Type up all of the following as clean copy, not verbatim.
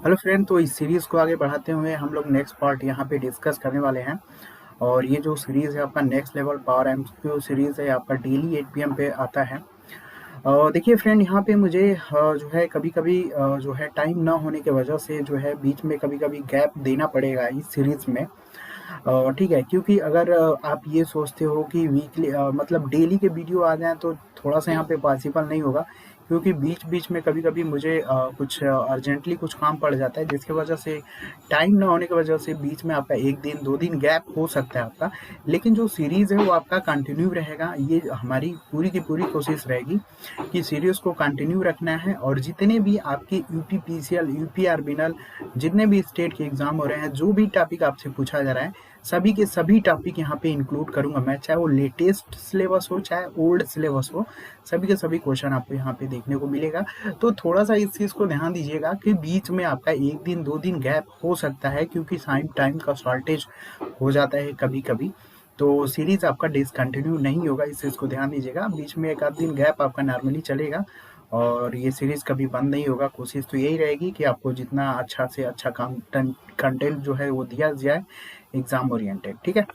Hello friend, तो इस series को आगे बढ़ाते हुए हम लोग नेक्स्ट पार्ट यहाँ पे डिस्कस करने वाले हैं। और ये जो सीरीज़ है आपका next level power MCQ series है, आपका डेली 8 पीएम पे आता है। देखिए फ्रेंड, यहाँ पे मुझे जो है कभी-कभी जो है टाइम ना होने की वजह से जो है बीच में कभी-कभी गैप देना पड़ेगा इस सीरीज़ में। ठीक है, क्योंकि अगर आप ये सोचते हो कि वीकली मतलब डेली के वीडियो आ जाएँ तो थोड़ा-सा यहाँ पे पॉसिबल नहीं होगा, क्योंकि बीच-बीच में कभी-कभी मुझे कुछ अर्जेंटली कुछ काम पड़ जाता है, जिसकी वजह से टाइम ना होने की वजह से बीच में आपका 1 दिन 2 दिन गैप हो सकता है आपका। लेकिन जो सीरीज़ है वो आपका कंटिन्यू रहेगा। ये हमारी पूरी की पूरी कोशिश रहेगी कि सीरीज़ को कंटिन्यू रखना है, और जितने भी आपके यूपीपीसीएल, यूपीआरबीनल जितने भी स्टेट के एग्ज़ाम हो रहे हैं, जो भी टॉपिक आपसे पूछा जा रहा है, सभी के सभी टॉपिक यहाँ पे इंक्लूड करूँगा मैं, चाहे वो लेटेस्ट सिलेबस हो, चाहे ओल्ड सिलेबस हो, सभी के सभी क्वेश्चन आपको यहाँ पे देखने को मिलेगा। तो थोड़ा-सा इस चीज़ को ध्यान दीजिएगा कि बीच में आपका 1 दिन 2 दिन गैप हो सकता है, क्योंकि टाइम का शॉर्टेज हो जाता है कभी-कभी। तो सीरीज़ आपका डिसकंटिन्यू नहीं होगा, इस चीज़ को ध्यान दीजिएगा। बीच में 1 आध दिन गैप आपका नॉर्मली चलेगा, और ये सीरीज़ कभी बंद नहीं होगा। कोशिश तो यही रहेगी कि आपको जितना अच्छा से अच्छा कंटेंट जो है वो दिया जाए एग्ज़ाम ओरिएंटेड, ठीक है?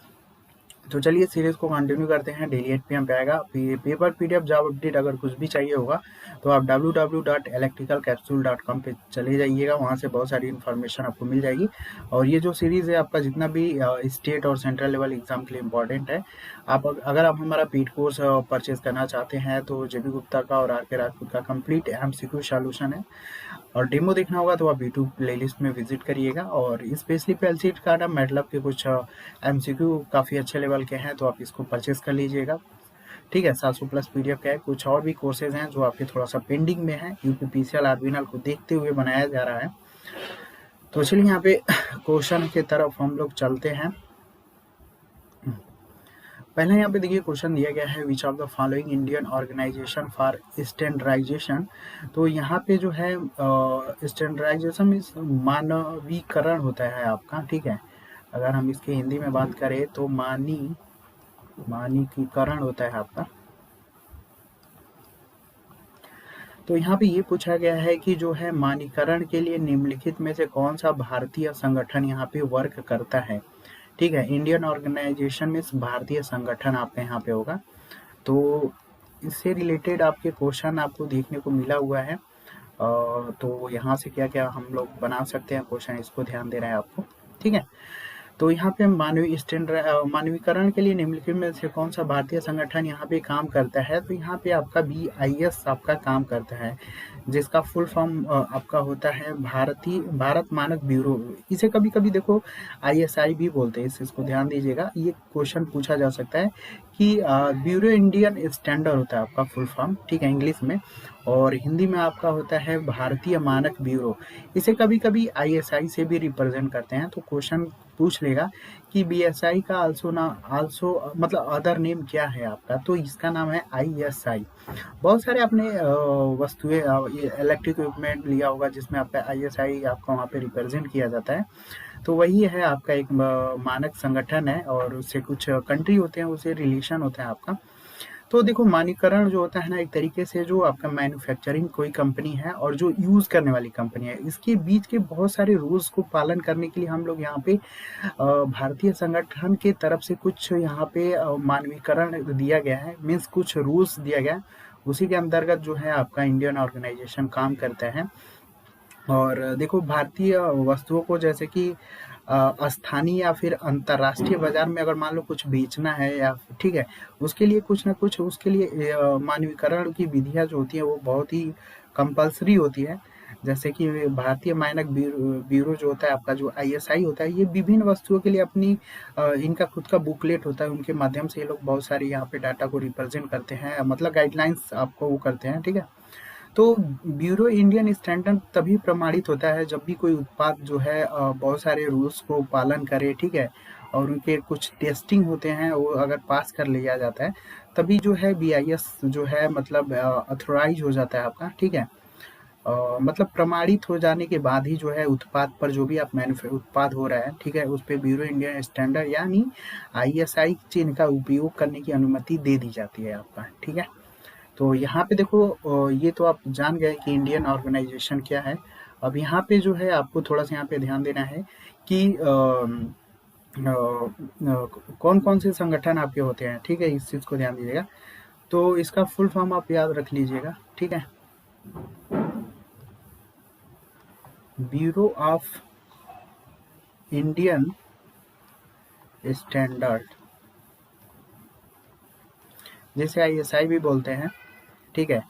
तो चलिए सीरीज़ को कंटिन्यू करते हैं। डेली 8 पीएम पे आएगा। पेपर पीडीएफ जॉब अपडेट अगर कुछ भी चाहिए होगा तो आप www.electricalcapsule.com पे चले जाइएगा, वहाँ से बहुत सारी इन्फॉर्मेशन आपको मिल जाएगी। और ये जो सीरीज़ है आपका जितना भी स्टेट और सेंट्रल लेवल एग्जाम के लिए इम्पॉर्टेंट है, अगर आप हमारा पेड कोर्स परचेज करना चाहते हैं तो जेबी गुप्ता का और आर के राजपूत का कंप्लीट एमसीक्यू सॉल्यूशन है, और डेमो देखना होगा तो आप यूट्यूब प्लेलिस्ट में विजिट करिएगा। और स्पेशली पेलसीट कार्ड मतलब के कुछ एमसीक्यू काफ़ी अच्छे लेवल के हैं, तो आप इसको परचेस कर लीजिएगा, ठीक है। 700 प्लस पीडीएफ का है। कुछ और भी कोर्सेज हैं जो आपके थोड़ा सा पेंडिंग में है, यूपीपीसीएल आर्बिनल को देखते हुए बनाया जा रहा है। तो चलिए यहाँ पे क्वेश्चन की तरफ हम लोग चलते हैं। पहले यहाँ पे देखिए क्वेश्चन दिया गया है, which of the following Indian organization for standardization. तो यहाँ पे जो है स्टैंडर्डाइजेशन मीन्स मानवीकरण होता है आपका, ठीक है। अगर हम इसके हिंदी में बात करें तो मानकीकरण होता है आपका। तो यहाँ पे ये पूछा गया है कि जो है मानकीकरण के लिए निम्नलिखित में से कौन सा भारतीय संगठन यहाँ पे वर्क करता है, ठीक है। इंडियन ऑर्गेनाइजेशन में भारतीय संगठन आपका यहाँ पे होगा। तो इससे रिलेटेड आपके क्वेश्चन आपको देखने को मिला हुआ है। तो यहाँ से क्या क्या हम लोग बना सकते हैं क्वेश्चन, इसको ध्यान देना है आपको, ठीक है। तो यहाँ पे मानवीकरण के लिए निम्नलिखित में से कौन सा भारतीय संगठन यहाँ पे काम करता है, तो यहाँ पे आपका BIS आपका काम करता है, जिसका फुल फॉर्म आपका होता है भारत मानक ब्यूरो। इसे कभी कभी देखो ISI भी बोलते हैं, इस चीज़ को ध्यान दीजिएगा। ये क्वेश्चन पूछा जा सकता है कि ब्यूरो इंडियन स्टैंडर्ड होता है आपका फुल फॉर्म, ठीक है, इंग्लिश में। और हिंदी में आपका होता है भारतीय मानक ब्यूरो। इसे कभी कभी ISI से भी रिप्रेजेंट करते हैं। तो क्वेश्चन पूछ लेगा कि BSI का आल्सो मतलब अदर नेम क्या है आपका, तो इसका नाम है ISI। बहुत सारे आपने वस्तुएं इलेक्ट्रिक इक्विपमेंट लिया होगा जिसमें आपका ISI आपका वहाँ पे रिप्रेजेंट किया जाता है। तो वही है आपका एक मानक संगठन है, और उससे कुछ कंट्री होते हैं, उससे रिलेशन होता है आपका। तो देखो मानकीकरण जो होता है ना, एक तरीके से जो आपका मैन्युफैक्चरिंग कोई कंपनी है और जो यूज़ करने वाली कंपनी है, इसके बीच के बहुत सारे रूल्स को पालन करने के लिए हम लोग यहाँ पे भारतीय संगठन के तरफ से कुछ यहाँ पे मानवीकरण दिया गया है, मीन्स कुछ रूल्स दिया गया है। उसी के अंतर्गत जो है आपका इंडियन ऑर्गेनाइजेशन काम करता है। और देखो भारतीय वस्तुओं को जैसे कि स्थानीय या फिर अंतर्राष्ट्रीय बाजार में अगर मान लो कुछ बेचना है, या ठीक है, उसके लिए कुछ ना कुछ उसके लिए मानकीकरण की विधियां जो होती है वो बहुत ही कंपलसरी होती है। जैसे कि भारतीय मानक ब्यूरो जो होता है आपका, जो ISI होता है, ये विभिन्न वस्तुओं के लिए अपनी इनका खुद का बुकलेट होता है, उनके माध्यम से ये लोग बहुत सारे यहाँ पे डाटा को रिप्रेजेंट करते हैं, मतलब गाइडलाइंस आपको वो करते हैं, ठीक है। तो ब्यूरो इंडियन स्टैंडर्ड तभी प्रमाणित होता है जब भी कोई उत्पाद जो है बहुत सारे रूल्स को पालन करे, ठीक है, और उनके कुछ टेस्टिंग होते हैं, वो अगर पास कर लिया जाता है तभी जो है BIS जो है मतलब अथोराइज हो जाता है आपका, ठीक है। मतलब प्रमाणित हो जाने के बाद ही जो है उत्पाद पर जो भी आप उत्पाद हो रहा है, ठीक है, उस पर ब्यूरो इंडियन स्टैंडर्ड यानी ISI चिन्ह का उपयोग करने की अनुमति दे दी जाती है आपका, ठीक है। तो यहाँ पे देखो ये तो आप जान गए कि इंडियन ऑर्गेनाइजेशन क्या है। अब यहाँ पे जो है आपको थोड़ा सा यहाँ पे ध्यान देना है कि कौन कौन से संगठन आपके होते हैं, ठीक है, इस चीज़ को ध्यान दीजिएगा। तो इसका फुल फॉर्म आप याद रख लीजिएगा, ठीक है। ब्यूरो ऑफ इंडियन स्टैंडर्ड, जैसे ISI भी बोलते हैं, ठीक है।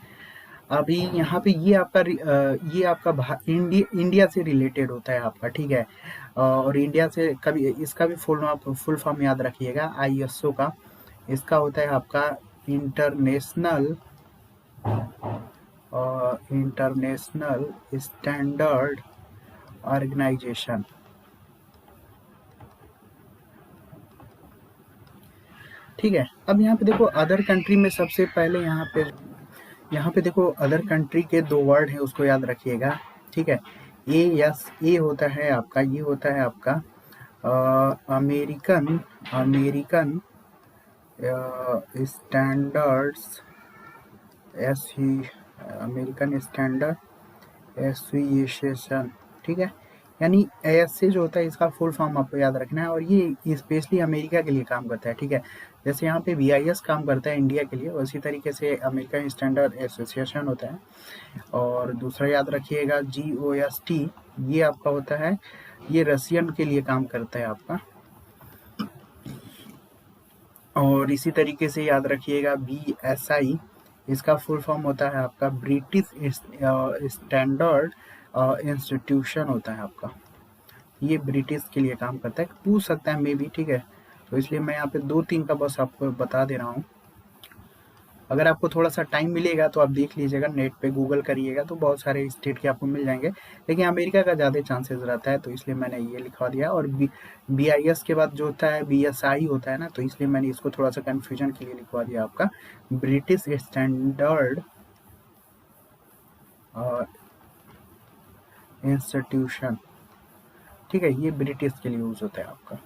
अभी यहाँ पे ये आपका इंडिया से रिलेटेड होता है आपका, ठीक है। और इंडिया से कभी इसका भी फुल फॉर्म याद रखिएगा ISO का। इसका होता है आपका इंटरनेशनल स्टैंडर्ड ऑर्गेनाइजेशन, ठीक है। अब यहाँ पे देखो अदर कंट्री में सबसे पहले यहाँ पे देखो अदर कंट्री के 2 वर्ड हैं, उसको याद रखिएगा, ठीक है। ए होता है आपका, ये होता है आपका American standards American standard association, ठीक है। यानी ऐसे जो होता है इसका फुल फॉर्म आपको याद रखना है, और ये स्पेशली अमेरिका के लिए काम करता है, ठीक है। जैसे यहाँ पे BIS काम करता है इंडिया के लिए, उसी तरीके से अमेरिकन स्टैंडर्ड एसोसिएशन होता है। और दूसरा याद रखिएगा GOST, ये आपका होता है, ये रशियन के लिए काम करता है आपका। और इसी तरीके से याद रखिएगा BSI, इसका फुल फॉर्म होता है आपका ब्रिटिश स्टैंडर्ड इंस्टीट्यूशन होता है आपका। ये ब्रिटिश के लिए काम करता है, पूछ सकता है मे बी, ठीक है। तो इसलिए मैं यहाँ पे 2-3 का बस आपको बता दे रहा हूँ। अगर आपको थोड़ा सा टाइम मिलेगा तो आप देख लीजिएगा, नेट पे गूगल करिएगा तो बहुत सारे स्टेट के आपको मिल जाएंगे, लेकिन अमेरिका का ज़्यादा चांसेस रहता है, तो इसलिए मैंने ये लिखवा दिया। और BIS के बाद जो होता है BSI होता है ना, तो इसलिए मैंने इसको थोड़ा सा कन्फ्यूजन के लिए लिखवा दिया आपका ब्रिटिश स्टैंडर्ड इंस्टीट्यूशन, ठीक है। ये ब्रिटिश के लिए यूज होता है आपका।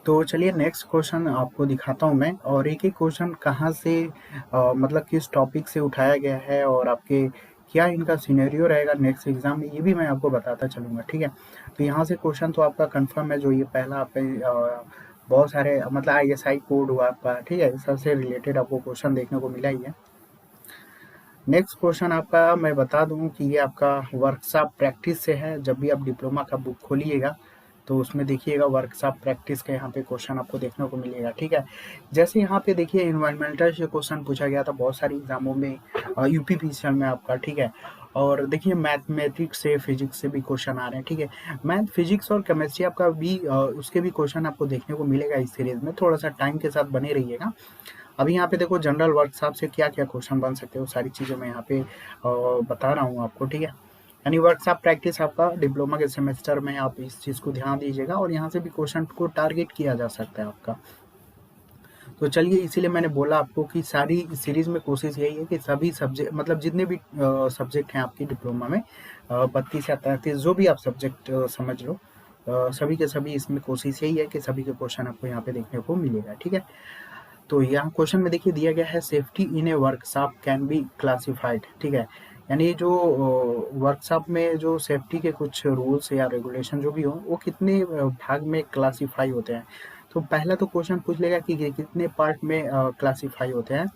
तो चलिए नेक्स्ट क्वेश्चन आपको दिखाता हूँ मैं, और एक एक क्वेश्चन कहाँ से मतलब किस टॉपिक से उठाया गया है, और आपके क्या इनका सिनेरियो रहेगा नेक्स्ट एग्जाम में, ये भी मैं आपको बताता चलूँगा, ठीक है। तो यहाँ से क्वेश्चन तो आपका कंफर्म है, जो ये पहला आपका बहुत सारे मतलब ISI कोड हुआ आपका, ठीक है, सबसे रिलेटेड आपको क्वेश्चन देखने को मिला ही है। नेक्स्ट क्वेश्चन आपका मैं बता दूं कि ये आपका वर्कशॉप प्रैक्टिस से है। जब भी आप डिप्लोमा का बुक खोलिएगा तो उसमें देखिएगा वर्कशॉप प्रैक्टिस का यहाँ पे क्वेश्चन आपको देखने को मिलेगा, ठीक है। जैसे यहाँ पे देखिए इन्वायरमेंटल से क्वेश्चन पूछा गया था बहुत सारी एग्जामों में, UPPCL में आपका, ठीक है। और देखिए मैथमेटिक्स से फिजिक्स से भी क्वेश्चन आ रहे हैं, ठीक है। मैथ फिजिक्स और केमिस्ट्री आपका भी उसके भी क्वेश्चन आपको देखने को मिलेगा इस सीरीज में, थोड़ा सा टाइम के साथ बने रहिएगा। अभी यहाँ पे देखो जनरल वर्कशॉप से क्या क्या क्वेश्चन बन सकते हो, सारी चीज़ें मैं यहाँ पे बता रहा हूँ आपको, ठीक है। यानी वर्कशॉप प्रैक्टिस आपका डिप्लोमा के सेमेस्टर में आप इस चीज़ को ध्यान दीजिएगा, और यहाँ से भी क्वेश्चन को टारगेट किया जा सकता है आपका। तो चलिए इसीलिए मैंने बोला आपको कि सारी सीरीज में कोशिश यही है कि सभी सब्जेक्ट मतलब जितने भी सब्जेक्ट हैं आपकी डिप्लोमा में 32 या 33 जो भी आप सब्जेक्ट समझ लो, सभी के सभी इसमें कोशिश यही है कि सभी के क्वेश्चन आपको यहाँ पे देखने को मिलेगा, ठीक है। तो यहाँ क्वेश्चन में देखिए दिया गया है safety in A workshop can be classified, ठीक है। यानी जो वर्कशॉप में जो सेफ्टी के कुछ रूल्स या रेगुलेशन जो भी हो वो कितने भाग में क्लासिफाई होते हैं। तो पहला तो क्वेश्चन पूछ लेगा कि कितने पार्ट में क्लासिफाई होते हैं।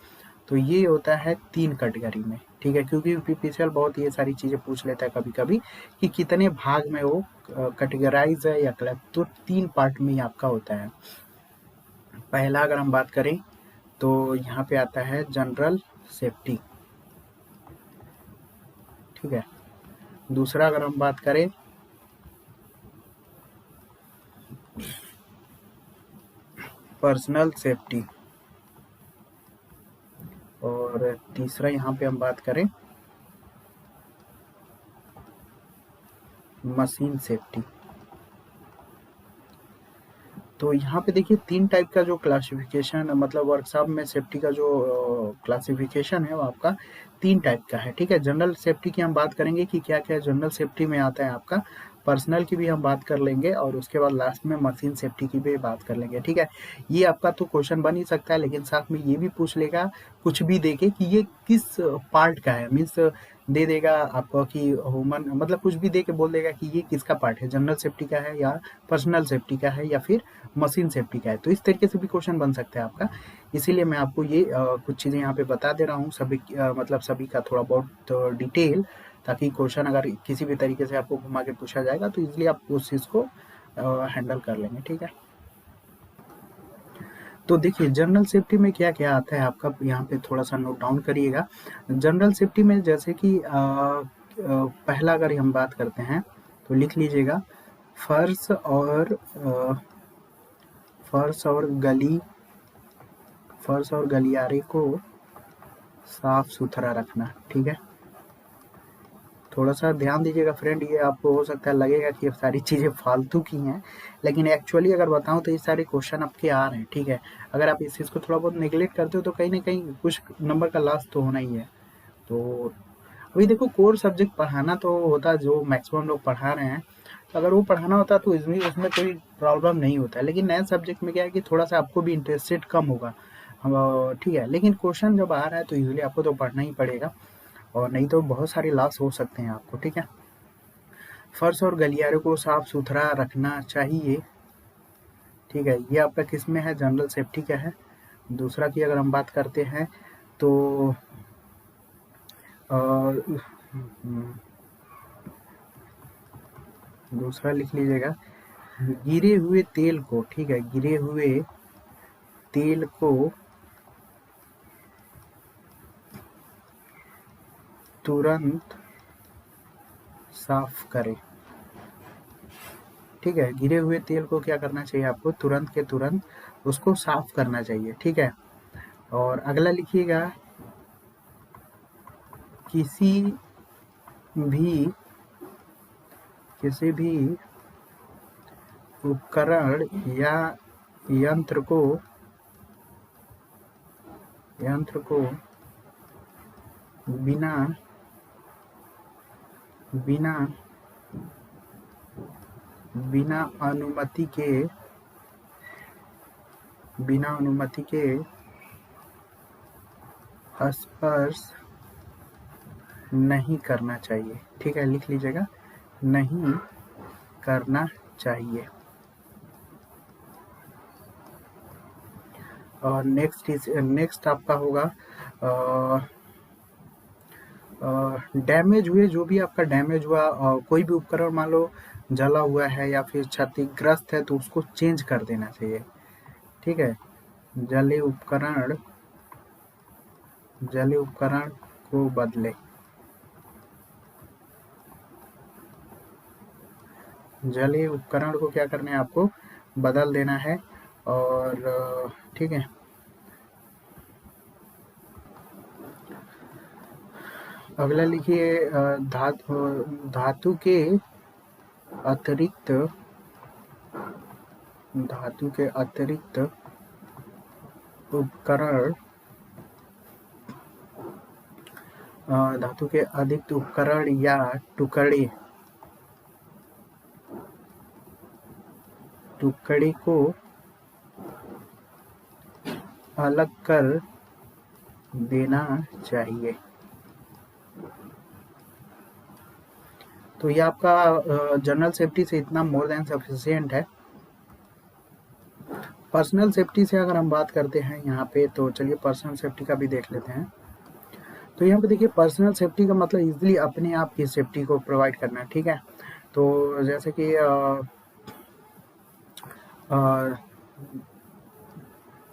तो ये होता है 3 कैटेगरी में, ठीक है, क्योंकि UPPCL बहुत ये सारी चीज़ें पूछ लेता है कभी कभी कि कितने भाग में वो कैटेगराइज है या क्लब, तो 3 पार्ट में ही आपका होता है। पहला अगर हम बात करें तो यहाँ पे आता है जनरल सेफ्टी, ठीक है। दूसरा अगर हम बात करें पर्सनल सेफ्टी, और तीसरा यहाँ पे हम बात करें मशीन सेफ्टी। तो यहाँ पे देखिए 3 टाइप का जो क्लासिफिकेशन मतलब वर्कशॉप में सेफ्टी का जो क्लासिफिकेशन है वो आपका 3 टाइप का है, ठीक है। जनरल सेफ्टी की हम बात करेंगे कि क्या क्या जनरल सेफ्टी में आता है आपका, पर्सनल की भी हम बात कर लेंगे और उसके बाद लास्ट में मशीन सेफ्टी की भी बात कर लेंगे, ठीक है। ये आपका तो क्वेश्चन बन ही सकता है, लेकिन साथ में ये भी पूछ लेगा कुछ भी देके कि ये किस पार्ट का है, मीन्स दे देगा आपको कि ह्यूमन, मतलब कुछ भी दे के बोल देगा कि ये किसका पार्ट है, जनरल सेफ्टी का है या पर्सनल सेफ्टी का है या फिर मशीन सेफ्टी का है। तो इस तरीके से भी क्वेश्चन बन सकता है आपका। इसीलिए मैं आपको ये कुछ चीज़ें यहाँ पे बता दे रहा हूँ, सभी मतलब सभी का थोड़ा बहुत डिटेल, ताकि क्वेश्चन अगर किसी भी तरीके से आपको घुमा के पूछा जाएगा तो इजीली आप उस चीज़ को हैंडल कर लेंगे, ठीक है। तो देखिए जनरल सेफ्टी में क्या क्या आता है आपका, यहाँ पे थोड़ा सा नोट डाउन करिएगा। जनरल सेफ्टी में जैसे कि पहला अगर हम बात करते हैं तो लिख लीजिएगा, फर्श और गलियारे को साफ सुथरा रखना, ठीक है। थोड़ा सा ध्यान दीजिएगा फ्रेंड, ये आपको हो सकता है लगेगा कि ये सारी चीज़ें फालतू की हैं, लेकिन एक्चुअली अगर बताऊं तो ये सारे क्वेश्चन आपके आ रहे हैं, ठीक है। अगर आप इस चीज़ को थोड़ा बहुत नेग्लेक्ट करते हो तो कहीं ना कहीं कुछ नंबर का लॉस तो होना ही है। तो अभी देखो कोर सब्जेक्ट पढ़ाना तो होता, जो मैक्सिमम लोग पढ़ा रहे हैं, तो अगर वो पढ़ाना होता तो इसमें उसमें कोई प्रॉब्लम नहीं होता है, लेकिन नए सब्जेक्ट में क्या है कि थोड़ा सा आपको भी इंटरेस्टेड कम होगा, ठीक है। लेकिन क्वेश्चन जब आ रहा है तो यूजली आपको तो पढ़ना ही पड़ेगा, और नहीं तो बहुत सारे लॉस हो सकते हैं आपको, ठीक है। फर्श और गलियारे को साफ सुथरा रखना चाहिए, ठीक है। ये आपका किस में है, जनरल सेफ्टी का है। दूसरा की अगर हम बात करते हैं तो दूसरा लिख लीजिएगा, गिरे हुए तेल को, ठीक है, गिरे हुए तेल को तुरंत साफ करें, ठीक है। गिरे हुए तेल को क्या करना चाहिए आपको, तुरंत के तुरंत उसको साफ करना चाहिए, ठीक है। और अगला लिखिएगा, किसी भी उपकरण या यंत्र को बिना अनुमति के स्पर्श नहीं करना चाहिए, ठीक है। लिख लीजिएगा, नहीं करना चाहिए। और नेक्स्ट आपका होगा डैमेज हुए, जो भी आपका डैमेज हुआ, कोई भी उपकरण मान लो जला हुआ है या फिर क्षतिग्रस्त है तो उसको चेंज कर देना चाहिए, ठीक है। जले उपकरण को बदले, जले उपकरण को क्या करना है आपको, बदल देना है। और ठीक है, अगला लिखिए, धातु के अतिरिक्त उपकरण, धातु के अधिक उपकरण या टुकड़े को अलग कर देना चाहिए। तो ये आपका जनरल सेफ्टी से इतना मोर देन सफिशिएंट है। पर्सनल सेफ्टी से अगर हम बात करते हैं यहाँ पे, तो चलिए पर्सनल सेफ्टी का भी देख लेते हैं। तो यहाँ पे देखिए, पर्सनल सेफ्टी का मतलब इजीली अपने आप की सेफ्टी को प्रोवाइड करना, ठीक है। तो जैसे कि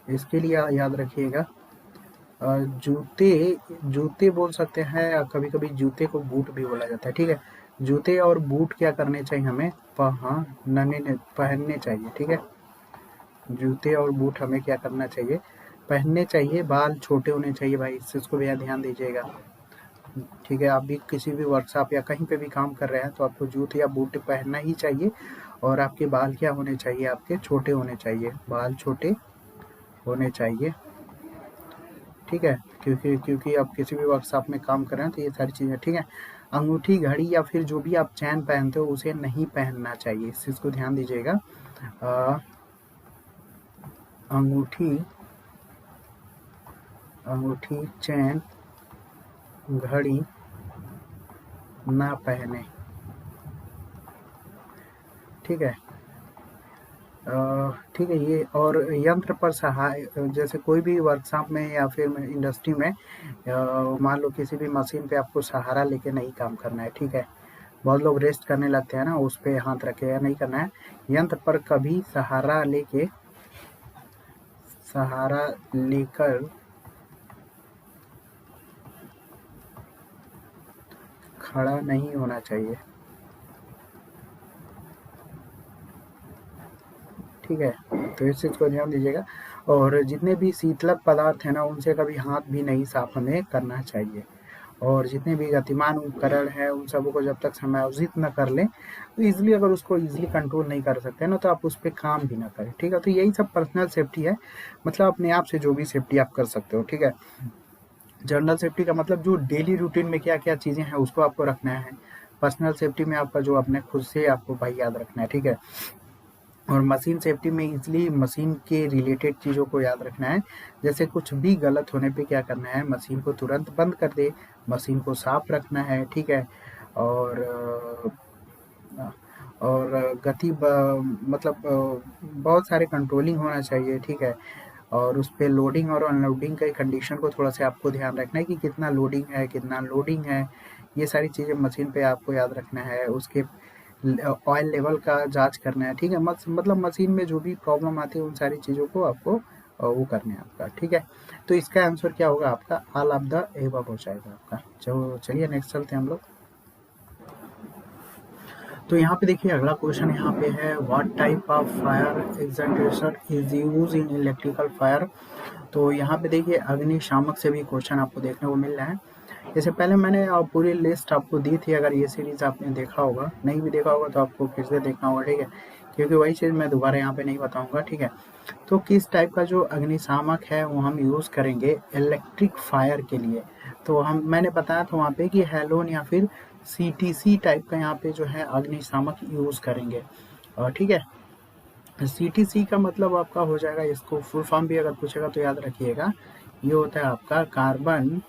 इसके लिए याद रखिएगा, जूते बोल सकते हैं, या कभी कभी जूते को बूट भी बोला जाता है, ठीक है। जूते और बूट क्या करने चाहिए हमें, पहनने चाहिए, ठीक है। जूते और बूट हमें क्या करना चाहिए, पहनने चाहिए। बाल छोटे होने चाहिए भाई, इस चीज़ को भी ध्यान दीजिएगा, ठीक है। आप भी किसी भी वर्कशॉप या कहीं पे भी काम कर रहे हैं तो आपको जूते या बूट पहनना ही चाहिए। और आपके बाल क्या होने चाहिए, आपके छोटे होने चाहिए, बाल छोटे होने चाहिए, ठीक है, क्योंकि आप किसी भी वर्कशॉप में काम कर रहे हैं तो ये सारी चीज़ें, ठीक है। अंगूठी, घड़ी या फिर जो भी आप चैन पहनते हो उसे नहीं पहनना चाहिए, इस चीज़ को ध्यान दीजिएगा। अंगूठी, चैन, घड़ी ना पहने, ठीक है। ठीक है, ये और यंत्र पर सहाय, जैसे कोई भी वर्कशॉप में या फिर इंडस्ट्री में मान लो किसी भी मशीन पे आपको सहारा लेके नहीं काम करना है, ठीक है। बहुत लोग रेस्ट करने लगते हैं ना, उस पे हाथ रखे, नहीं करना है। यंत्र पर कभी सहारा लेकर खड़ा नहीं होना चाहिए, ठीक है। तो इस चीज़ को ध्यान दीजिएगा। और जितने भी शीतलक पदार्थ हैं ना, उनसे कभी हाथ भी नहीं साफ हमें करना चाहिए। और जितने भी गतिमान उपकरण हैं उन सबों को जब तक समायोजित न कर लें, तो ईजिली अगर उसको ईजिली कंट्रोल नहीं कर सकते ना, तो आप उस पर काम भी ना करें, ठीक है। तो यही सब पर्सनल सेफ्टी है, मतलब अपने आप से जो भी सेफ्टी आप कर सकते हो, ठीक है। जनरल सेफ्टी का मतलब जो डेली रूटीन में क्या क्या चीज़ें हैं उसको आपको रखना है। पर्सनल सेफ्टी में आपका जो अपने खुद से आपको भाई याद रखना है, ठीक है। और मशीन सेफ्टी में इजली मशीन के रिलेटेड चीज़ों को याद रखना है। जैसे कुछ भी गलत होने पे क्या करना है, मशीन को तुरंत बंद कर दे, मशीन को साफ रखना है, ठीक है। और गति मतलब बहुत सारे कंट्रोलिंग होना चाहिए, ठीक है। और उस पर लोडिंग और अनलोडिंग के कंडीशन को थोड़ा सा आपको ध्यान रखना है कि कितना लोडिंग है, कितना लोडिंग है, ये सारी चीज़ें मशीन पे आपको याद रखना है। उसके ऑयल लेवल का जांच करना है, ठीक है। मतलब मशीन में जो भी प्रॉब्लम आती है उन सारी चीज़ों को आपको वो करना है आपका, ठीक है। तो इसका आंसर क्या होगा आपका, ऑल ऑफ द एबव हो जाएगा आपका। चलिए नेक्स्ट चलते हैं हम लोग। तो यहाँ पे देखिए अगला क्वेश्चन यहाँ पे है, what type of fire extinguisher is use in electrical fire. तो यहाँ पे देखिए अग्निशामक से भी क्वेश्चन आपको देखने को मिल रहा है। इससे पहले मैंने पूरी लिस्ट आपको दी थी, अगर ये सीरीज आपने देखा होगा, नहीं भी देखा होगा तो आपको फिर से देखना होगा, ठीक है। क्योंकि वही चीज़ मैं दोबारा यहाँ पे नहीं बताऊंगा, ठीक है। तो किस टाइप का जो अग्निशामक है वो हम यूज़ करेंगे इलेक्ट्रिक फायर के लिए। तो मैंने बताया था वहाँ पे कि हेलोन या फिर CTC टाइप का यहाँ पे जो है अग्निशामक यूज़ करेंगे, और ठीक है। CTC का मतलब आपका हो जाएगा, इसको फुल फॉर्म भी अगर पूछेगा तो याद रखिएगा, ये होता है आपका carbon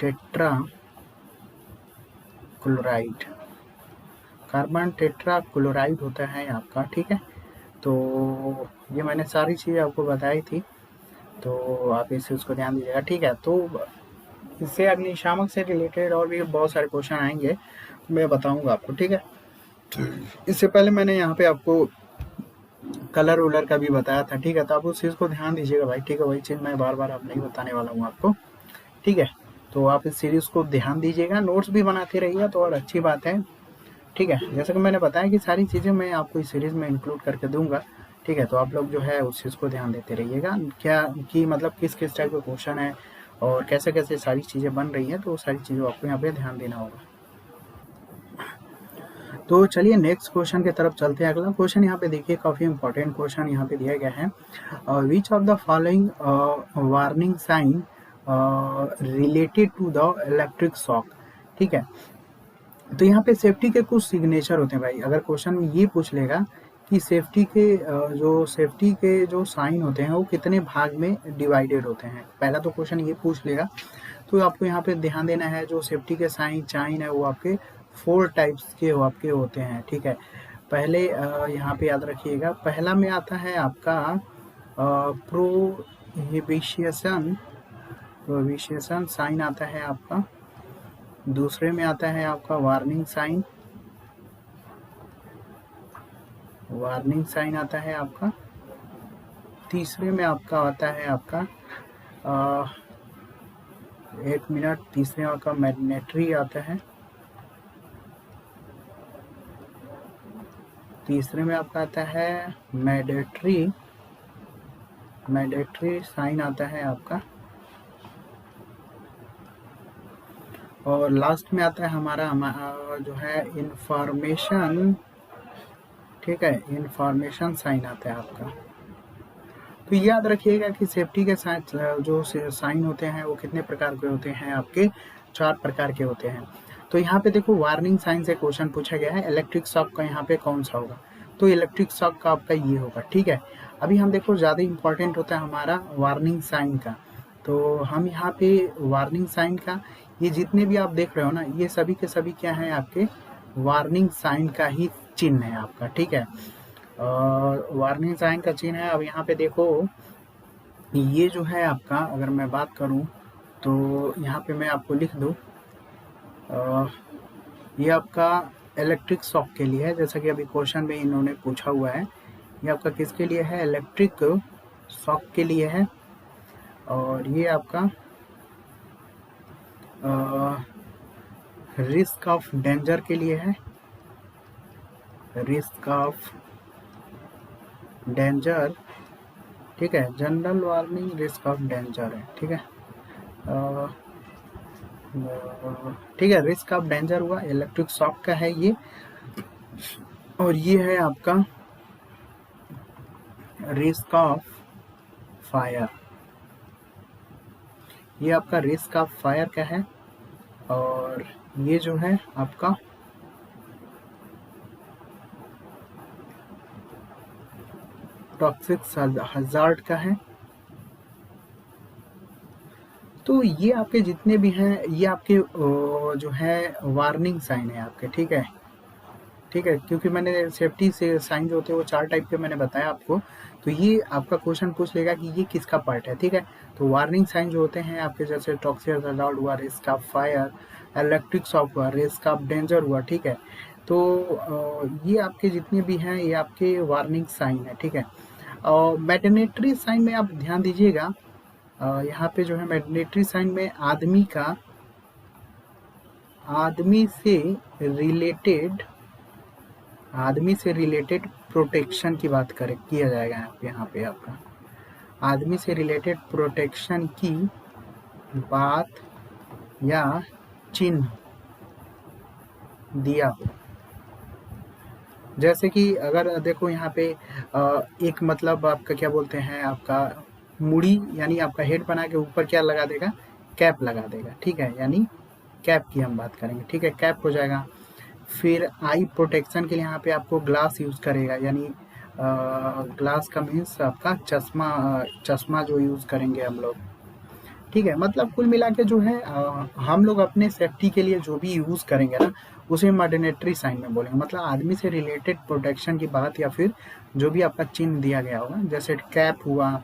tetra chloride. Carbon tetra chloride होता है आपका, ठीक है। तो ये मैंने सारी चीज़ें आपको बताई थी, तो आप इस चीज़ को ध्यान दीजिएगा, ठीक है। तो इससे अग्निशामक से रिलेटेड और भी बहुत सारे क्वेश्चन आएंगे, मैं बताऊंगा आपको, ठीक है। इससे पहले मैंने यहाँ पे आपको कलर वलर का भी बताया था, ठीक है। तो आप उस चीज़ को ध्यान दीजिएगा भाई, ठीक है। वही चीज़ मैं बार बार अब नहीं बताने वाला हूँ आपको, ठीक है। तो आप इस सीरीज़ को ध्यान दीजिएगा, नोट्स भी बनाते रहिएगा तो और अच्छी बात है, ठीक है। जैसे कि मैंने बताया कि सारी चीज़ें मैं आपको इस सीरीज़ में इंक्लूड करके दूंगा, ठीक है। तो आप लोग जो है उस चीज़ को ध्यान देते रहिएगा, क्या कि मतलब किस किस टाइप का क्वेश्चन है और कैसे कैसे सारी चीज़ें बन रही हैं, तो वो सारी चीज़ों आपको यहाँ पे ध्यान देना होगा। तो चलिए नेक्स्ट क्वेश्चन की तरफ चलते हैं। अगला क्वेश्चन यहाँ पे देखिए, काफ़ी इंपॉर्टेंट क्वेश्चन यहाँ पे दिया गया है, which of the following warning sign related to the electric shock, ठीक है। तो यहाँ पे सेफ्टी के कुछ सिग्नेचर होते हैं भाई। अगर क्वेश्चन में ये पूछ लेगा कि सेफ्टी के जो साइन होते हैं वो कितने भाग में डिवाइडेड होते हैं, पहला तो क्वेश्चन ये पूछ लेगा। तो आपको यहाँ पे ध्यान देना है, जो सेफ्टी के साइन है वो आपके 4 टाइप्स के आपके होते हैं, ठीक है। पहले यहाँ पे याद रखिएगा, पहला में आता है आपका प्रोहिबिशन साइन आता है आपका। दूसरे में आता है आपका वार्निंग साइन आता है आपका। तीसरे में आपका आता है आपका एक मिनट, तीसरे आपका मैंडेटरी आता है। तीसरे में आपका आता है मैंडेटरी साइन आता है आपका। और लास्ट में आता है हमारा जो है इंफॉर्मेशन, ठीक है, इंफॉर्मेशन साइन आता है आपका। तो ये याद रखिएगा कि सेफ्टी के साथ जो साइन होते हैं वो कितने प्रकार के होते हैं, आपके 4 प्रकार के होते हैं। तो यहाँ पे देखो वार्निंग साइन से क्वेश्चन पूछा गया है, इलेक्ट्रिक शॉक का यहाँ पे कौन सा होगा, तो इलेक्ट्रिक शॉक का आपका ये होगा, ठीक है। अभी हम देखो ज़्यादा इंपॉर्टेंट होता है हमारा वार्निंग साइन का, तो हम यहाँ पे वार्निंग साइन का, ये जितने भी आप देख रहे हो ना, ये सभी के सभी क्या है, आपके वार्निंग साइन का ही चिन्ह है आपका, ठीक है। और वार्निंग साइन का चिन्ह है। अब यहाँ पे देखो ये जो है आपका, अगर मैं बात करूँ तो यहाँ पे मैं आपको लिख दूँ, ये आपका इलेक्ट्रिक शॉक के लिए है, जैसा कि अभी क्वेश्चन में इन्होंने पूछा हुआ है। ये आपका किसके लिए है, इलेक्ट्रिक शॉक के लिए है। और ये आपका रिस्क ऑफ डेंजर के लिए है, रिस्क ऑफ डेंजर, ठीक है। General warning risk of danger है, ठीक है। ठीक है, रिस्क ऑफ डेंजर हुआ, इलेक्ट्रिक शॉक का है ये। और ये है आपका रिस्क ऑफ फायर, ये आपका रिस्क ऑफ फायर का है। और ये जो है आपका टॉक्सिक हजार्ड का है। तो ये आपके जितने भी हैं, ये आपके जो है वार्निंग साइन है आपके, ठीक है, ठीक है। क्योंकि मैंने सेफ्टी से साइन जो होते हैं वो 4 टाइप के मैंने बताया आपको, तो ये आपका क्वेश्चन पूछ लेगा कि ये किसका पार्ट है, ठीक है। तो वार्निंग साइन जो होते हैं आपके, जैसे टॉक्सिक हजार्ड हुआ, risk of fire, electric shock हुआ, रिस्क ऑफ डेंजर हुआ, ठीक है। तो ये आपके जितने भी हैं ये आपके वार्निंग साइन है, ठीक है। और मैग्नेटरी साइन में आप ध्यान दीजिएगा, यहाँ पे जो है मैग्नेटरी साइन में आदमी से रिलेटेड प्रोटेक्शन की बात करें, किया जाएगा यहाँ पे आपका आदमी से रिलेटेड प्रोटेक्शन की बात या चिन्ह दिया हो। जैसे कि अगर देखो यहाँ पे एक मतलब आपका क्या बोलते हैं, आपका मुड़ी यानी आपका हेड बना के ऊपर क्या लगा देगा, कैप लगा देगा, ठीक है, यानी कैप की हम बात करेंगे, ठीक है, कैप हो जाएगा। फिर आई प्रोटेक्शन के लिए यहाँ पे आपको ग्लास यूज़ करेगा, यानी ग्लास का मीन्स आपका चश्मा जो यूज़ करेंगे हम लोग, ठीक है। मतलब कुल मिला के जो है हम लोग अपने सेफ्टी के लिए जो भी यूज़ करेंगे ना, उसे मैग्नेटरी साइन में बोलेंगे। मतलब आदमी से रिलेटेड प्रोटेक्शन की बात या फिर जो भी आपका चिन्ह दिया गया होगा, जैसे कैप हुआ,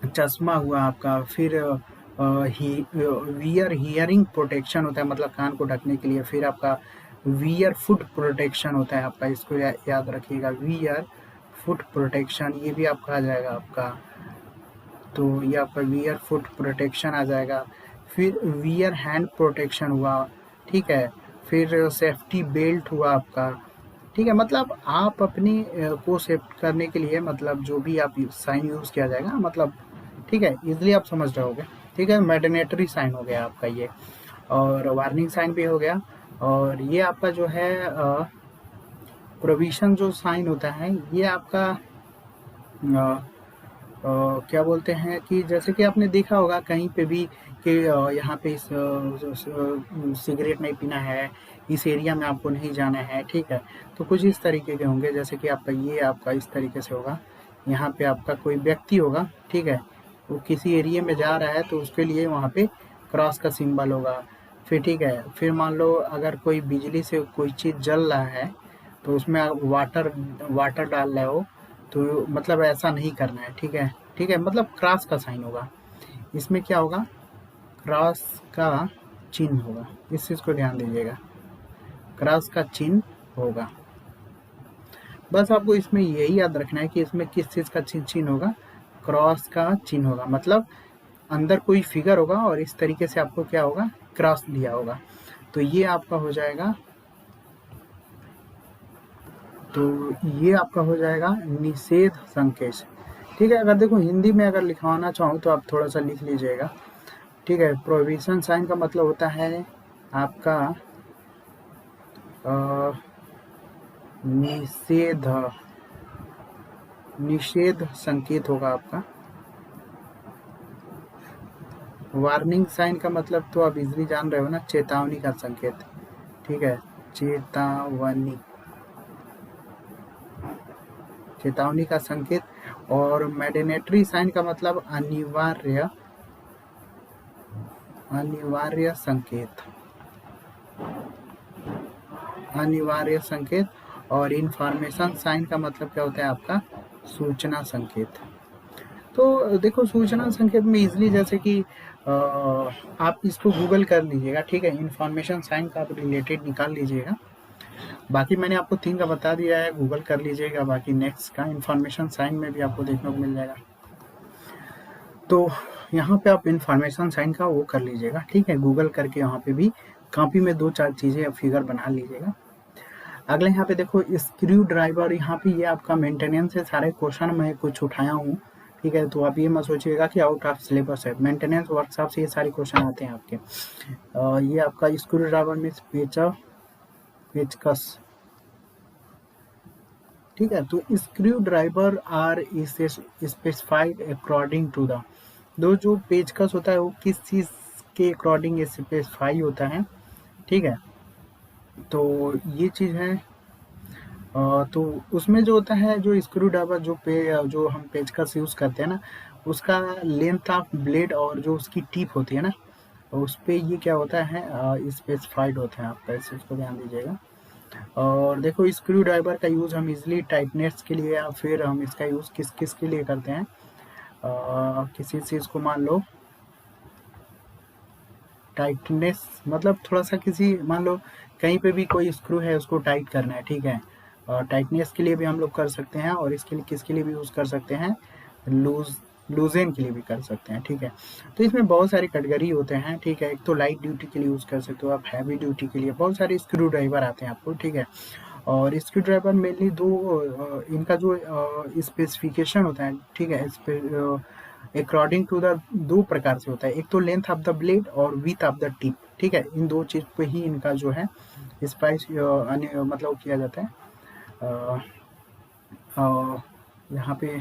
चश्मा हुआ आपका, फिर वियर हियरिंग प्रोटेक्शन होता है, मतलब कान को ढकने के लिए। फिर आपका वियर फुट प्रोटेक्शन होता है आपका, इसको याद रखिएगा, वियर फुट प्रोटेक्शन, ये भी आपका आ जाएगा आपका, तो ये आपका वियर फुट प्रोटेक्शन आ जाएगा। फिर वियर हैंड प्रोटेक्शन हुआ, ठीक है। फिर सेफ्टी बेल्ट हुआ आपका, ठीक है। मतलब आप अपने को सेफ्ट करने के लिए, मतलब जो भी आप साइन यूज़ किया जाएगा, मतलब ठीक है, इजली आप समझ रहोगे, ठीक है। मैग्नेटरी साइन हो गया आपका ये, और वार्निंग साइन भी हो गया। और ये आपका जो है प्रोविजन जो साइन होता है, ये आपका क्या बोलते हैं कि जैसे कि आपने देखा होगा कहीं पे भी कि यहाँ पे सिगरेट नहीं पीना है, इस एरिया में आपको नहीं जाना है, ठीक है। तो कुछ इस तरीके के होंगे, जैसे कि आपका ये आपका इस तरीके से होगा, यहाँ पे आपका कोई व्यक्ति होगा, ठीक है, वो किसी एरिया में जा रहा है तो उसके लिए वहाँ पे क्रॉस का सिंबल होगा। फिर ठीक है, फिर मान लो अगर कोई बिजली से कोई चीज़ जल रहा है तो उसमें आप वाटर डाल रहे हो, तो मतलब ऐसा नहीं करना है, ठीक है, ठीक है। मतलब क्रॉस का साइन होगा, इसमें क्या होगा, क्रॉस का चिन्ह होगा, इस चीज़ को ध्यान दीजिएगा, क्रॉस का चिन्ह होगा। बस आपको इसमें यही याद रखना है कि इसमें किस चीज़ का चिन्ह होगा, क्रॉस का चिन्ह होगा। मतलब अंदर कोई फिगर होगा और इस तरीके से आपको क्या होगा, क्रॉस दिया होगा। तो ये आपका हो जाएगा, तो ये आपका हो जाएगा निषेध संकेत, ठीक है। अगर देखो हिंदी में अगर लिखवाना चाहूँ तो आप थोड़ा सा लिख लीजिएगा, ठीक है। प्रोहिबिशन साइन का मतलब होता है आपका निषेध निषेध संकेत होगा आपका। वार्निंग साइन का मतलब तो आप इजीली जान रहे हो ना, चेतावनी का संकेत, ठीक है, चेतावनी, चेतावनी का संकेत। और मैंडेटरी साइन का मतलब अनिवार्य, अनिवार्य संकेत, अनिवार्य संकेत। और इंफॉर्मेशन साइन का मतलब क्या होता है आपका, सूचना संकेत। तो देखो सूचना संकेत में इजली जैसे कि आप इसको गूगल कर लीजिएगा, ठीक है, इंफॉर्मेशन साइन का आप रिलेटेड निकाल लीजिएगा। बाकी मैंने आपको 3 का बता दिया है, गूगल कर लीजिएगा। बाकी नेक्स्ट का इंफॉर्मेशन साइन में भी आपको देखने को मिल जाएगा। तो यहाँ पे आप इंफॉर्मेशन साइन का वो कर लीजिएगा, ठीक है, गूगल करके यहाँ पे भी कॉपी में 2-4 चीज़ें फिगर बना लीजिएगा। अगले यहाँ पे देखो स्क्रू ड्राइवर, यहाँ पे ये आपका मेंटेनेंस से सारे क्वेश्चन मैं कुछ उठाया हूँ, ठीक है। तो आप ये मत सोचिएगा कि आउट ऑफ सिलेबस है, मेंटेनेंस वर्कशॉप से ये सारे क्वेश्चन आते हैं आपके। ये आपका स्क्रू ड्राइवर में पेचकस, ठीक है। तो screwdriver are specified according to the, जो पेचकस होता है वो किस चीज़ के अकॉर्डिंग स्पेसिफाई होता है, ठीक है। तो ये चीज़ है। तो उसमें जो होता है, जो स्क्रू ड्राइवर जो हम पेचकस यूज़ करते हैं ना, उसका लेंथ ऑफ ब्लेड और जो उसकी टिप होती है ना, उस पे ये क्या होता है, स्पेसिफाइड होता है आपका, इस चीज़ को ध्यान दीजिएगा। और देखो स्क्रू ड्राइवर का यूज़ हम इजीली टाइटनेस के लिए, या फिर हम इसका यूज़ किस किस के लिए करते हैं, किसी चीज़ को मान लो टाइटनेस, मतलब थोड़ा सा किसी, मान लो कहीं पे भी कोई स्क्रू है उसको टाइट करना है, ठीक है, और टाइटनेस के लिए भी हम लोग कर सकते हैं, और इसके लिए किसके लिए भी यूज़ कर सकते हैं, लूजेन के लिए भी कर सकते हैं, ठीक है। तो इसमें बहुत सारी कैटेगरी होते हैं, ठीक है। एक तो लाइट ड्यूटी के लिए यूज़ कर सकते हो आप, हैवी ड्यूटी के लिए बहुत सारे स्क्रू ड्राइवर आते हैं आपको, ठीक है। और स्क्रू ड्राइवर मेनली इनका जो स्पेसिफिकेशन होता है, ठीक है, अकॉर्डिंग टू द 2 प्रकार से होता है, एक तो लेंथ ऑफ द ब्लेड और विथ ऑफ द टिप, ठीक है। इन 2 चीज़ पे ही इनका जो है स्पाइस मतलब किया जाता है। यहाँ पे,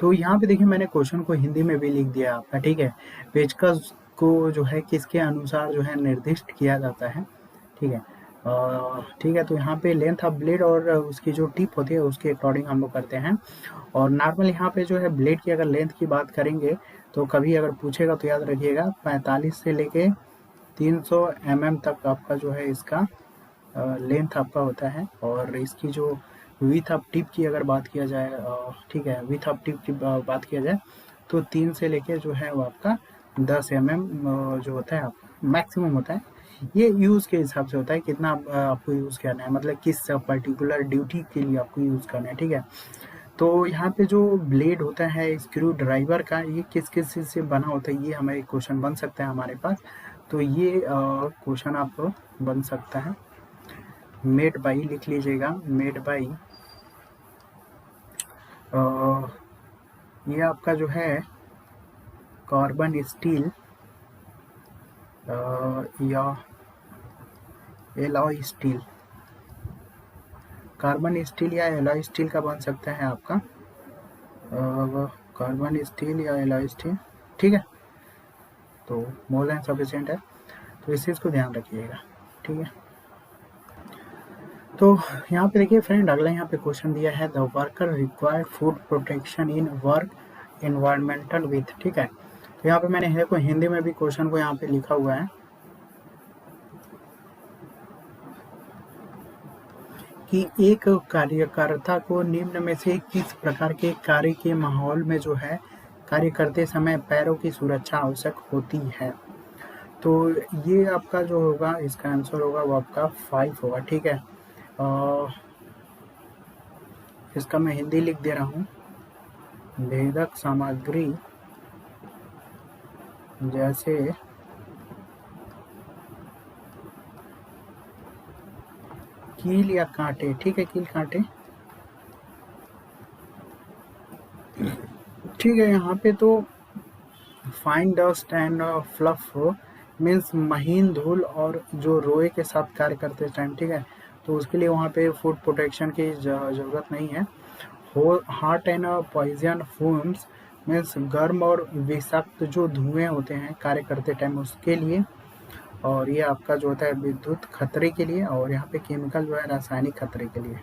तो यहाँ पे देखिए मैंने क्वेश्चन को हिंदी में भी लिख दिया आपका, ठीक है। पेचकस को जो है किसके अनुसार जो है निर्दिष्ट किया जाता है, ठीक है। ठीक है, तो यहाँ पे लेंथ ऑफ ब्लेड और उसकी जो टिप होती है उसके अकॉर्डिंग हम लोग करते हैं। और नॉर्मल यहाँ पे जो है ब्लेड की अगर लेंथ की बात करेंगे, तो कभी अगर पूछेगा तो याद रखिएगा 45 से लेके 300 mm तक आपका जो है इसका लेंथ आपका होता है। और इसकी जो विथ ऑफ टिप की अगर बात किया जाए, ठीक है, विथ ऑफ टिप की बात किया जाए तो 3 से लेके जो है वो आपका 10 mm जो होता है आपका मैक्सिमम होता है। ये यूज़ के हिसाब से होता है कितना आपको यूज़ करना है, मतलब किस पर्टिकुलर ड्यूटी के लिए आपको यूज़ करना है, ठीक है। तो यहाँ पे जो ब्लेड होता है स्क्रू ड्राइवर का, ये किस किस चीज़ से बना होता है, ये हमारे क्वेश्चन बन सकता है हमारे पास। तो ये क्वेश्चन आपको बन सकता है, मेड बाई लिख लीजिएगा, मेड बाई, ये आपका जो है कार्बन स्टील या एलॉय स्टील, कार्बन स्टील या एलॉय स्टील का बन सकता है आपका, कार्बन स्टील या एलॉय स्टील, ठीक है। तो मोर देन सफिशिएंट है, तो इस चीज़ को ध्यान रखिएगा, ठीक है। तो यहाँ पे देखिए फ्रेंड, अगला यहाँ पे क्वेश्चन दिया है, the worker required food protection in work environmental with, ठीक है। तो यहाँ पे मैंने को हिंदी में भी क्वेश्चन को यहाँ पे लिखा हुआ है कि एक कार्यकर्ता को निम्न में से किस प्रकार के कार्य के माहौल में जो है कार्य करते समय पैरों की सुरक्षा आवश्यक होती है। तो ये आपका जो होगा, इसका आंसर होगा वो आपका 5 होगा, ठीक है। इसका मैं हिंदी लिख दे रहा हूँ, भेदक सामग्री जैसे कील या कांटे, ठीक है, कील कांटे, ठीक है। यहाँ पे तो fine dust and fluff means महीन धूल और जो रोए के साथ कार्य करते टाइम, ठीक है, तो उसके लिए वहाँ पे फूड प्रोटेक्शन की ज़रूरत नहीं है। Hot and poison fumes means गर्म और विषाक्त जो धुएं होते हैं कार्य करते टाइम उसके लिए, और ये आपका जो होता है विद्युत खतरे के लिए, और यहाँ पे केमिकल जो है रासायनिक खतरे के लिए।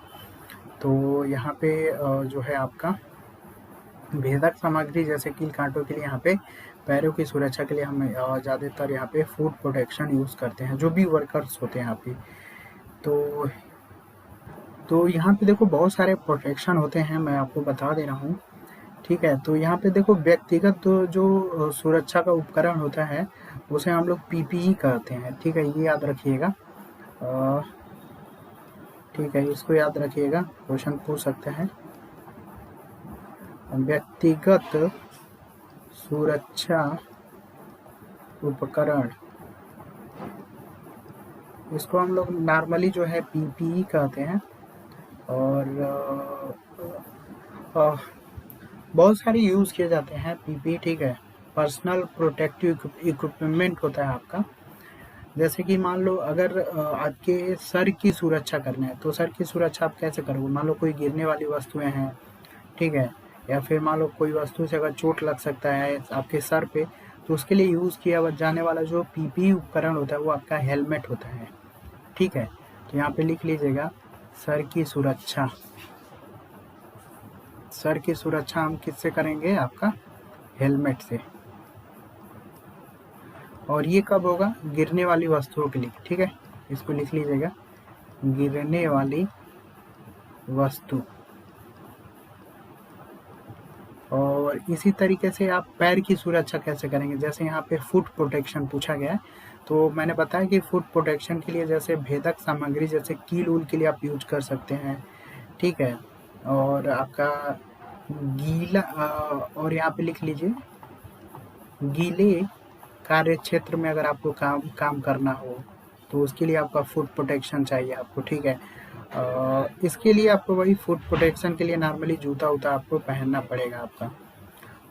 तो यहाँ पे जो है आपका भेदक सामग्री जैसे कील कांटों के लिए, यहाँ पे पैरों की सुरक्षा के लिए हम ज़्यादातर यहाँ पे फूड प्रोटेक्शन यूज़ करते हैं, जो भी वर्कर्स होते हैं यहाँ पे। तो यहाँ पे देखो बहुत सारे प्रोटेक्शन होते हैं, मैं आपको बता दे रहा हूँ, ठीक है। तो यहाँ पे देखो व्यक्तिगत जो सुरक्षा का उपकरण होता है उसे हम लोग पीपीई कहते हैं, ठीक है, ये याद रखिएगा। ठीक है, इसको याद रखिएगा, क्वेश्चन पूछ सकते हैं। व्यक्तिगत सुरक्षा उपकरण, इसको हम लोग नॉर्मली जो है पीपीई कहते हैं। और बहुत सारे यूज़ किए जाते हैं पीपीई, ठीक है। पर्सनल प्रोटेक्टिव इक्विपमेंट होता है आपका, जैसे कि मान लो अगर आपके सर की सुरक्षा करना है तो सर की सुरक्षा आप कैसे करोगे। मान लो कोई गिरने वाली वस्तुएं हैं, ठीक है, या फिर मान लो कोई वस्तु से अगर चोट लग सकता है आपके सर पे, तो उसके लिए यूज़ किया जाने वाला जो पीपीई उपकरण होता है वो आपका हेलमेट होता है, ठीक है। तो यहाँ पे लिख लीजिएगा सर की सुरक्षा। सर की सुरक्षा हम किससे करेंगे, आपका हेलमेट से। और ये कब होगा, गिरने वाली वस्तुओं के लिए, ठीक है, इसको लिख लीजिएगा, गिरने वाली वस्तु। और इसी तरीके से आप पैर की सुरक्षा कैसे करेंगे, जैसे यहाँ पे फुट प्रोटेक्शन पूछा गया है, तो मैंने बताया कि फुट प्रोटेक्शन के लिए जैसे भेदक सामग्री जैसे कील उल के लिए आप यूज कर सकते हैं, ठीक है। और आपका गीला और यहाँ पे लिख लीजिए गीले कार्य क्षेत्र में अगर आपको काम करना हो तो उसके लिए आपका फुट प्रोटेक्शन चाहिए आपको, ठीक है। इसके लिए आपको वही फुट प्रोटेक्शन के लिए नॉर्मली जूता उता आपको पहनना पड़ेगा आपका।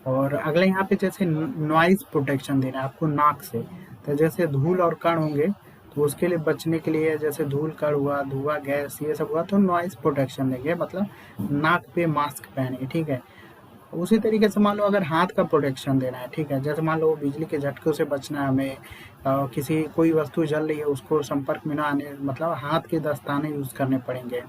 और अगले यहाँ पे जैसे नॉइज प्रोटेक्शन देना है आपको नाक से, तो जैसे धूल और कण होंगे तो उसके लिए बचने के लिए जैसे धूल कण हुआ, धुआं गैस ये सब हुआ तो नॉइज प्रोटेक्शन देंगे, मतलब नाक पे मास्क पहनेंगे, ठीक है। उसी तरीके से मान लो अगर हाथ का प्रोटेक्शन देना है, ठीक है, जैसे मान लो बिजली के झटकों से बचना है हमें, किसी कोई वस्तु जल रही है उसको संपर्क में ना आने, मतलब हाथ के दस्ताने यूज करने पड़ेंगे।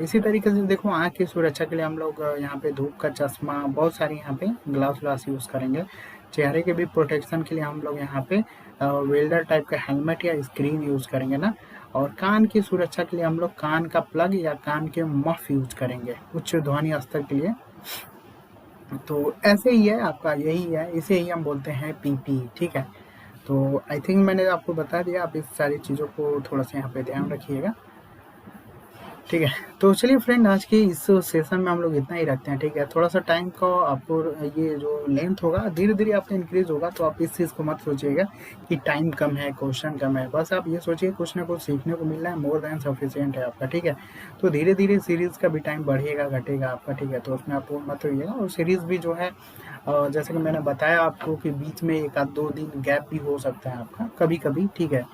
इसी तरीके से देखो आँख की सुरक्षा के लिए हम लोग यहाँ पे धूप का चश्मा, बहुत सारी यहाँ पे ग्लास व्लास यूज करेंगे। चेहरे के भी प्रोटेक्शन के लिए हम लोग यहाँ पे वेल्डर टाइप का हेलमेट या स्क्रीन यूज करेंगे ना। और कान की सुरक्षा के लिए हम लोग कान का प्लग या कान के मफ यूज करेंगे उच्च ध्वनि स्तर के लिए। तो ऐसे ही है आपका, यही है, इसे ही हम बोलते हैं पीपी, ठीक है। तो आई थिंक मैंने आपको बता दिया, आप इस सारी चीज़ों को थोड़ा सा यहाँ पे ध्यान रखिएगा, ठीक है। तो चलिए फ्रेंड, आज के इस सेशन में हम लोग इतना ही रखते हैं, ठीक है। थोड़ा सा टाइम का आपको ये जो लेंथ होगा धीरे धीरे आपका इंक्रीज होगा, तो आप इस चीज़ को मत सोचिएगा कि टाइम कम है, क्वेश्चन कम है, बस आप ये सोचिए कुछ ना कुछ सीखने को मिल रहा है, मोर देन सफिशिएंट है आपका, ठीक है। तो धीरे धीरे सीरीज़ का भी टाइम बढ़ेगा घटेगा आपका, ठीक है, तो उसमें आप मत होइएगा। और सीरीज़ भी जो है जैसे कि मैंने बताया आपको कि बीच में 1-2 दिन गैप भी हो सकता है आपका कभी कभी, ठीक है।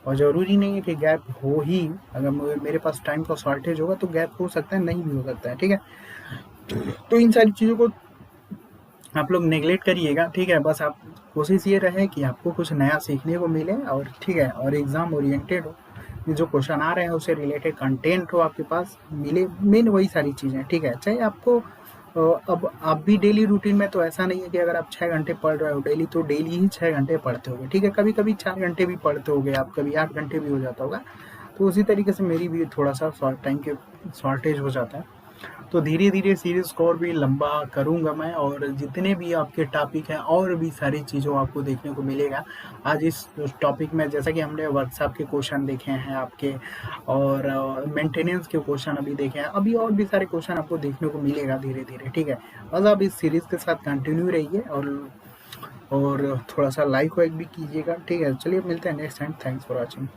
और ज़रूरी नहीं है कि गैप हो ही, अगर मेरे पास टाइम का शॉर्टेज होगा तो गैप हो सकता है, नहीं भी हो सकता है, ठीक है। तो इन सारी चीज़ों को आप लोग नेगलेक्ट करिएगा, ठीक है। बस आप कोशिश ये रहे कि आपको कुछ नया सीखने को मिले, और ठीक है, और एग्ज़ाम ओरिएंटेड हो, जो क्वेश्चन आ रहे हैं उससे रिलेटेड कंटेंट हो आपके पास मिले, मेन वही सारी चीज़ें, ठीक है। चाहे आपको अब आप भी डेली रूटीन में, तो ऐसा नहीं है कि अगर आप 6 घंटे पढ़ रहे हो डेली तो डेली ही 6 घंटे पढ़ते होगे, ठीक है। कभी कभी 4 घंटे भी पढ़ते होगे आप, कभी 8 घंटे भी हो जाता होगा। तो उसी तरीके से मेरी भी थोड़ा सा टाइम के शॉर्टेज हो जाता है, तो धीरे धीरे सीरीज को और भी लंबा करूंगा मैं, और जितने भी आपके टॉपिक हैं और भी सारी चीज़ों आपको देखने को मिलेगा। आज इस टॉपिक में जैसा कि हमने वर्कशॉप के क्वेश्चन देखे हैं आपके, और मेंटेनेंस के क्वेश्चन अभी देखे हैं, अभी और भी सारे क्वेश्चन आपको देखने को मिलेगा धीरे धीरे, ठीक है। बस आप इस सीरीज के साथ कंटिन्यू रहिए, और थोड़ा सा लाइक वाइक भी कीजिएगा, ठीक है। चलिए मिलते हैं next time, thanks for watching.